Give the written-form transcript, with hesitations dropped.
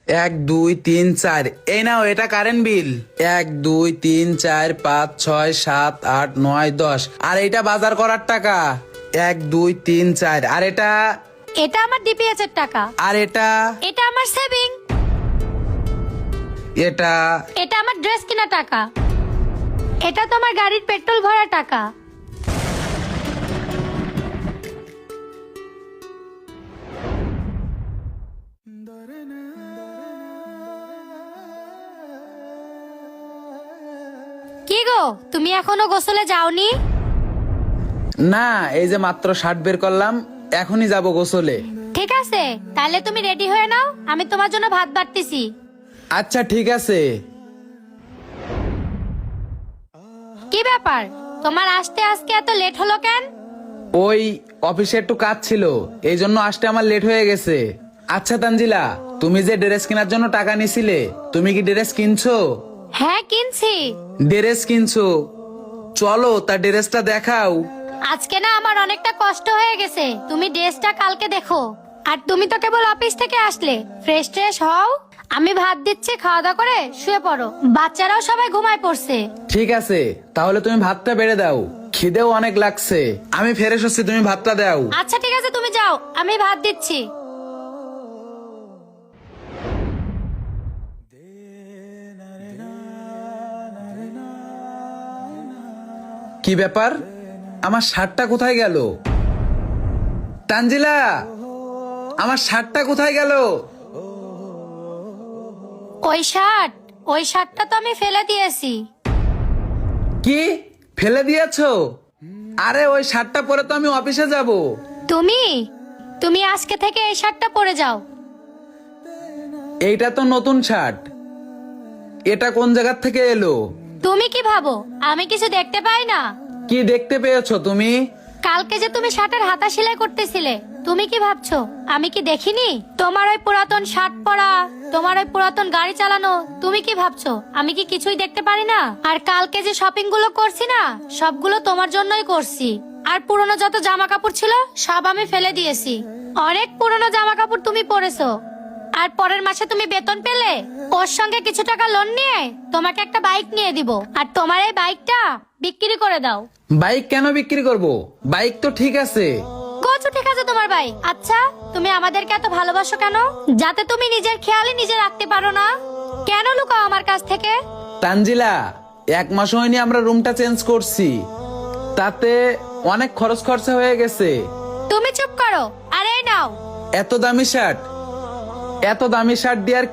এক দুই তিন চার, এই নাও এটা কারেন্ট বিল। এক দুই তিন চার পাঁচ ছয় সাত আট নয় দশ, আর এটা বাজার করার টাকা। এক দুই তিন চার, আর এটা এটা আমার ডিপিএস এর টাকা। আর এটা এটা আমার সেভিং। এটা এটা আমার ড্রেস কেনা টাকা। এটা তো আমার গাড়ির পেট্রোল ভরা টাকা। কি গো, তুমি এখনো গোসলে যাওনি? না, এই যে মাত্র শার্ট বের করলাম, এখনই যাব গোসলে। ঠিক আছে, তাহলে তুমি রেডি হয়ে নাও, আমি তোমার জন্য ভাত বাড়তেছি। আচ্ছা ঠিক আছে। কি ব্যাপার, তোমার আসতে আজকে এত লেট হলো কেন? ওই অফিসে একটু কাজ ছিল, এই জন্য আসতে আমার লেট হয়ে গেছে। আচ্ছা তানজিলা, তুমি যে ড্রেস কেনার জন্য টাকা নিছিলে, তুমি কি ড্রেস কিনছো? হ্যাঁ কিনছি। ড্রেস কিনছো? চলো তা ড্রেসটা দেখাও। আজকে না আমার অনেকটা কষ্ট হয়ে গেছে, তুমি ড্রেসটা কালকে দেখো। আর তুমি তো কেবল অফিস থেকে আসলে, ফ্রেশ ট্রেশ হও। আমি ভাত দিচ্ছি, খাওয়া দাওয়া করে শুয়ে পড়ো। বাচ্চারাও সবাই ঘুমায় পড়ছে। ঠিক আছে, তাহলে তুমি ভাতটা বেড়ে দাও, খিদেও অনেক লাগছে। আমি ফ্রেশ হচ্ছি, তুমি ভাতটা দাও। আচ্ছা ঠিক আছে, তুমি যাও, আমি ভাত দিচ্ছি। কি ব্যাপার, আমার শার্টটা কোথায় গেল? তানজিলা, আমার শার্টটা কোথায় গেল? ওই শার্টটা তো আমি ফেলে দিয়েছি। কি ফেলে দিয়েছো? আরে ওই শার্টটা পরে তো আমি অফিসে যাব। তুমি তুমি আজকে থেকে এই শার্টটা পরে যাও। এইটা তো নতুন শার্ট, এটা কোন জায়গা থেকে এলো? তুমি কি ভাবো আমি কিছু দেখতে পাই না? কি দেখতে পেয়েছো তুমি? কালকে যে তুমি শার্টের হাতা সেলাই করতেছিলে, তুমি কি ভাবছো আমি কি দেখিনি? তোমার ওই পুরাতন শার্ট পরা, তোমার ওই পুরাতন গাড়ি চালানো, তুমি কি ভাবছো আমি কি কিছুই দেখতে পারি না? আর কালকে যে শপিং গুলো করছি না, সবগুলো তোমার জন্যই করছি। আর পুরনো যত জামা কাপড় ছিল সব আমি ফেলে দিয়েছি। অনেক পুরনো জামা কাপড় তুমি পরেছো। আর পরের মাসে তুমি বেতন পেলে, ওর সঙ্গে কিছু টাকা লোন নিয়ে তোমাকে একটা বাইক নিয়ে দিব। আর তোমার এই বাইকটা বিক্রি করে দাও। বাইক কেন বিক্রি করব? বাইক তো ঠিক আছে। কচু ঠিক আছে তোমার ভাই। আচ্ছা, তুমি আমাদেরকে এত ভালোবাসো কেন? যাতে তুমি নিজের খেয়ালই নিজে রাখতে পারো না? কেন লুকাও আমার কাছ থেকে? তানজিলা, 1 মাস হয়নি আমরা রুমটা চেঞ্জ করছি, তাতে অনেক খরচা হয়ে গেছে। তুমি চুপ করো, আর এই নাও। এত দামি শার্ট দিয়ে আর